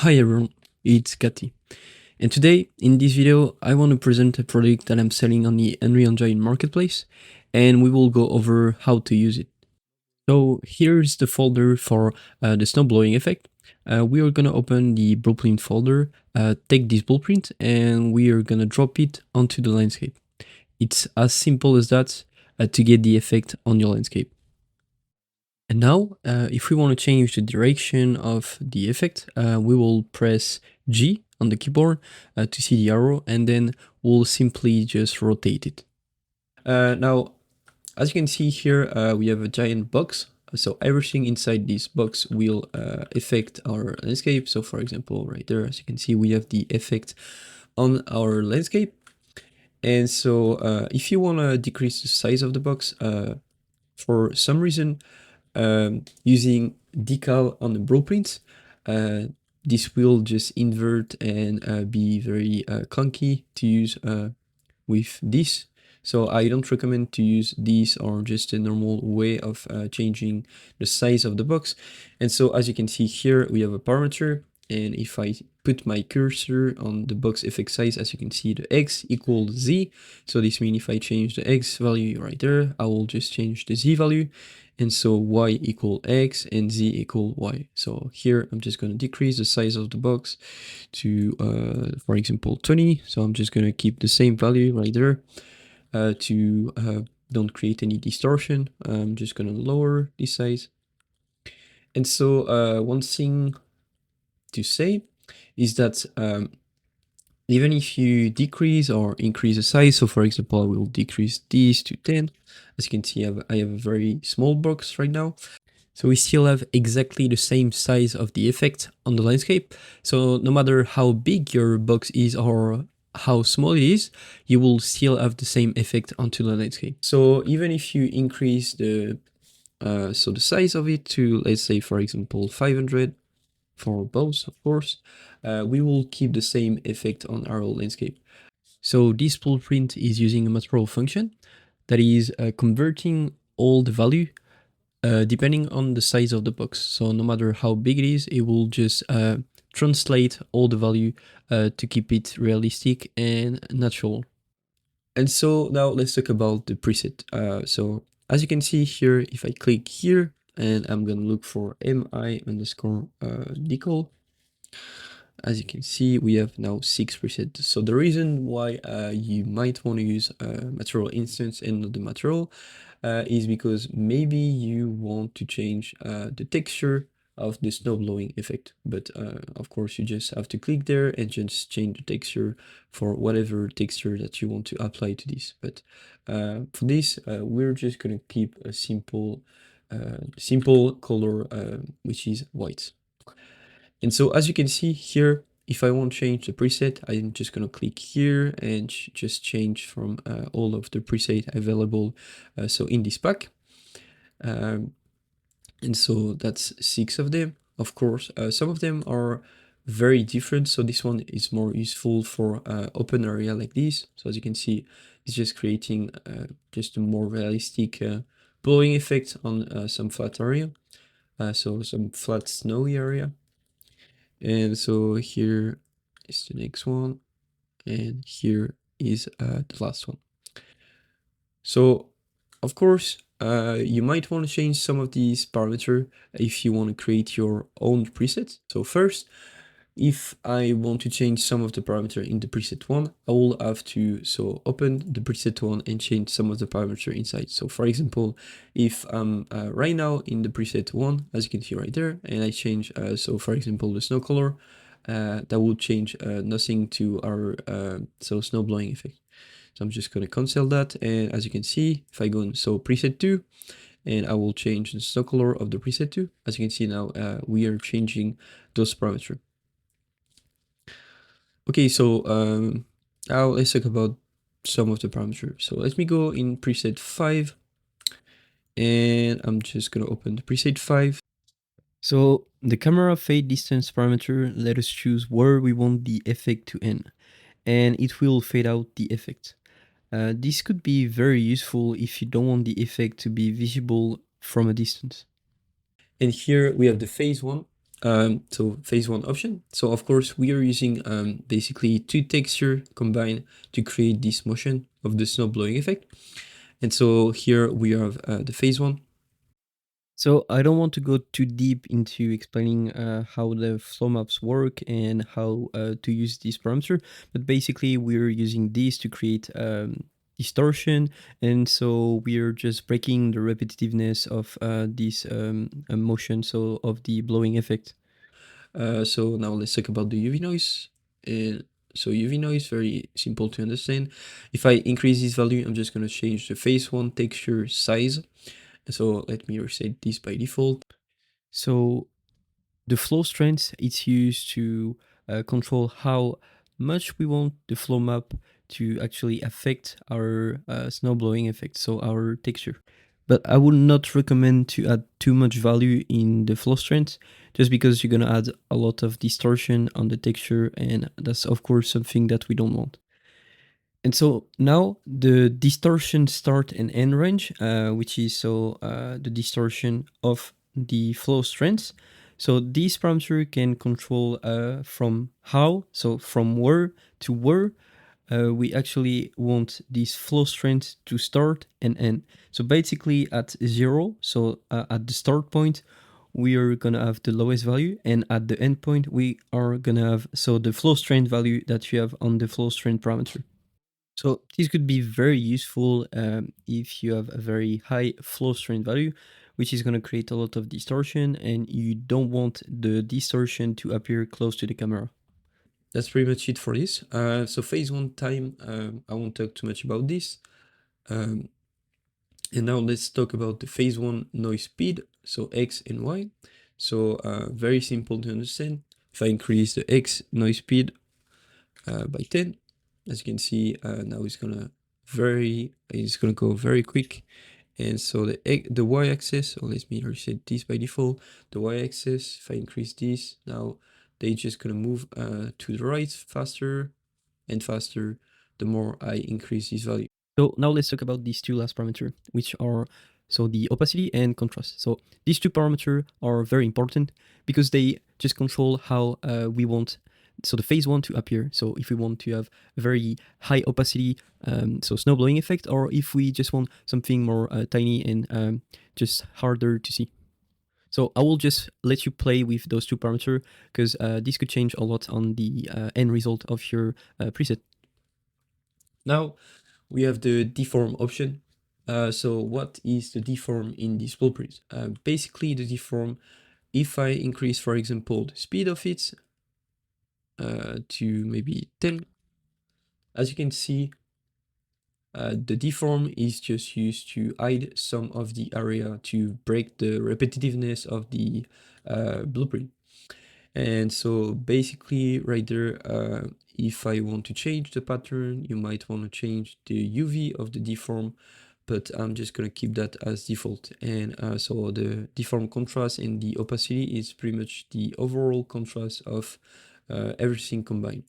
Hi everyone, it's Kati. And today, in this video, I want to present a product that I'm selling on the Unreal Engine marketplace, and we will go over how to use it. So here's the folder for the snow blowing effect. We are gonna open the blueprint folder, take this blueprint, and we are gonna drop it onto the landscape. It's as simple as that to get the effect on your landscape. And now, if we want to change the direction of the effect, we will press G on the keyboard to see the arrow, and then we'll simply just rotate it. Now, as you can see here, we have a giant box. So everything inside this box will affect our landscape. So for example, right there, as you can see, we have the effect on our landscape. And so if you want to decrease the size of the box, for some reason, using decal on the blueprints, this will just invert and be very clunky to use with this. So I don't recommend to use this or just a normal way of changing the size of the box. And so as you can see here, we have a parameter. And if I put my cursor on the box effect size, as you can see, the X equals Z. So this means if I change the X value right there, I will just change the Z value. And so Y equal X and Z equal Y. So here I'm just going to decrease the size of the box to, for example, 20. So I'm just going to keep the same value right there to don't create any distortion. I'm just going to lower this size. And so one thing to say is that even if you decrease or increase the size, so for example, I will decrease this to 10. As you can see, I have a very small box right now. So we still have exactly the same size of the effect on the landscape. So no matter how big your box is or how small it is, you will still have the same effect onto the landscape. So even if you increase the size of it to, let's say, for example, 500 for both, of course, we will keep the same effect on our landscape. So this blueprint is using a material function that is converting all the value depending on the size of the box. So no matter how big it is, it will just translate all the value to keep it realistic and natural. And so now let's talk about the preset. So as you can see here, if I click here and I'm gonna look for mi underscore decal, as you can see, we have now 6 presets. So the reason why you might want to use a material instance and not the material is because maybe you want to change the texture of the snow blowing effect. But of course, you just have to click there and just change the texture for whatever texture that you want to apply to this. But for this, we're just going to keep a simple color, which is white. And so as you can see here, if I want to change the preset, I'm just going to click here and just change from all of the preset available. So in this pack. And so that's 6 of them, of course. Some of them are very different. So this one is more useful for open area like this. So as you can see, it's just creating just a more realistic blowing effect on some flat area. So some flat snowy area. And so here is the next one, and here is the last one. So of course, you might want to change some of these parameters if you want to create your own preset. So first, if I want to change some of the parameter in the preset one, I will have to open the preset one and change some of the parameter inside. So for example, if I'm right now in the preset one, as you can see right there, and I change, so for example, the snow color, that will change nothing to our snow blowing effect. So I'm just going to cancel that. And as you can see, if I go in preset 2, and I will change the snow color of the preset 2, as you can see now, we are changing those parameters. Okay, so now let's talk about some of the parameters. So let me go in preset 5, and I'm just going to open the preset 5. So the camera fade distance parameter, let us choose where we want the effect to end, and it will fade out the effect. This could be very useful if you don't want the effect to be visible from a distance. And here we have the phase one. So phase one option. So of course we are using basically two texture combined to create this motion of the snow blowing effect. And so here we have the phase one. So I don't want to go too deep into explaining how the flow maps work and how to use this parameter, but basically we're using this to create distortion, and so we're just breaking the repetitiveness of this motion, so of the blowing effect. So now let's talk about the UV noise. So UV noise, very simple to understand. If I increase this value, I'm just going to change the phase one texture size. So let me reset this by default. So the flow strength is used to control how much we want the flow map to actually affect our snow blowing effect, so our texture. But I would not recommend to add too much value in the flow strength, just because you're gonna add a lot of distortion on the texture, and that's of course something that we don't want. And so now the distortion start and end range, which is the distortion of the flow strength. So this parameter can control from how, so from where to where we actually want this flow strength to start and end. So basically at zero, so at the start point, we are gonna have the lowest value, and at the end point, we are gonna have the flow strength value that you have on the flow strength parameter. So this could be very useful if you have a very high flow strength value, which is going to create a lot of distortion, and you don't want the distortion to appear close to the camera. That's pretty much it for this. So phase one time, I won't talk too much about this. Um, and now let's talk about the phase one noise speed, so X and Y. So very simple to understand. If I increase the X noise speed by 10, as you can see, now it's gonna go very quick. And so the y-axis, so let me reset this by default. The y-axis, if I increase this, now they just gonna move to the right faster and faster the more I increase this value. So now let's talk about these two last parameters, which are the opacity and contrast. So these two parameters are very important because they just control how we want the phase one to appear. So if we want to have a very high opacity, snow blowing effect, or if we just want something more tiny and just harder to see. So I will just let you play with those two parameters because this could change a lot on the end result of your preset. Now we have the deform option. So what is the deform in this blueprint? Basically the deform, if I increase, for example, the speed of it to maybe 10, as you can see, the deform is just used to hide some of the area to break the repetitiveness of the blueprint. And so basically right there, if I want to change the pattern, you might want to change the UV of the deform, but I'm just going to keep that as default. And so the deform contrast and the opacity is pretty much the overall contrast of everything combined.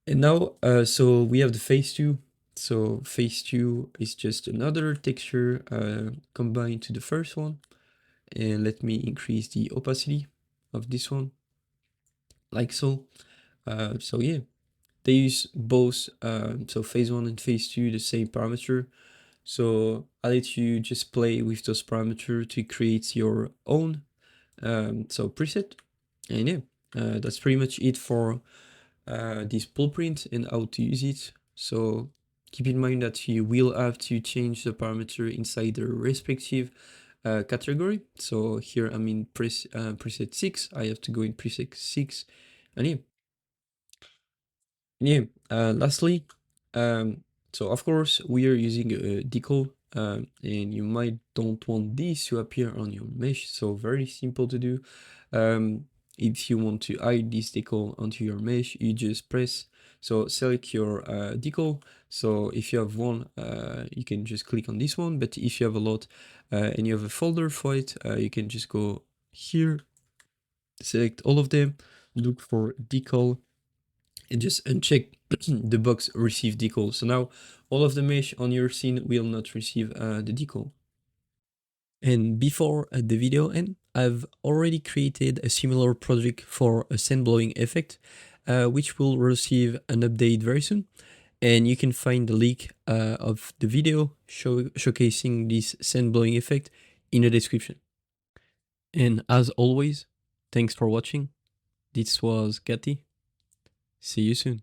And now, so we have the phase two. So phase two is just another texture combined to the first one. And let me increase the opacity of this one, like so. So yeah, they use both, so phase one and phase two, the same parameter. So I'll let you just play with those parameters to create your own preset. And yeah, that's pretty much it for this blueprint and how to use it. So keep in mind that you will have to change the parameter inside the respective category. So here I'm in preset 6. I have to go in preset 6. And lastly, so of course we are using a decal, and you might don't want this to appear on your mesh. So very simple to do. If you want to hide this decal onto your mesh, you just select your decal. So if you have one, you can just click on this one. But if you have a lot and you have a folder for it, you can just go here, select all of them, look for decal, and just uncheck the box receive decal. So now all of the mesh on your scene will not receive the decal. And before the video end, I've already created a similar project for a sand blowing effect, which will receive an update very soon. And you can find the link of the video showcasing this sand blowing effect in the description. And as always, thanks for watching. This was Gatti. See you soon.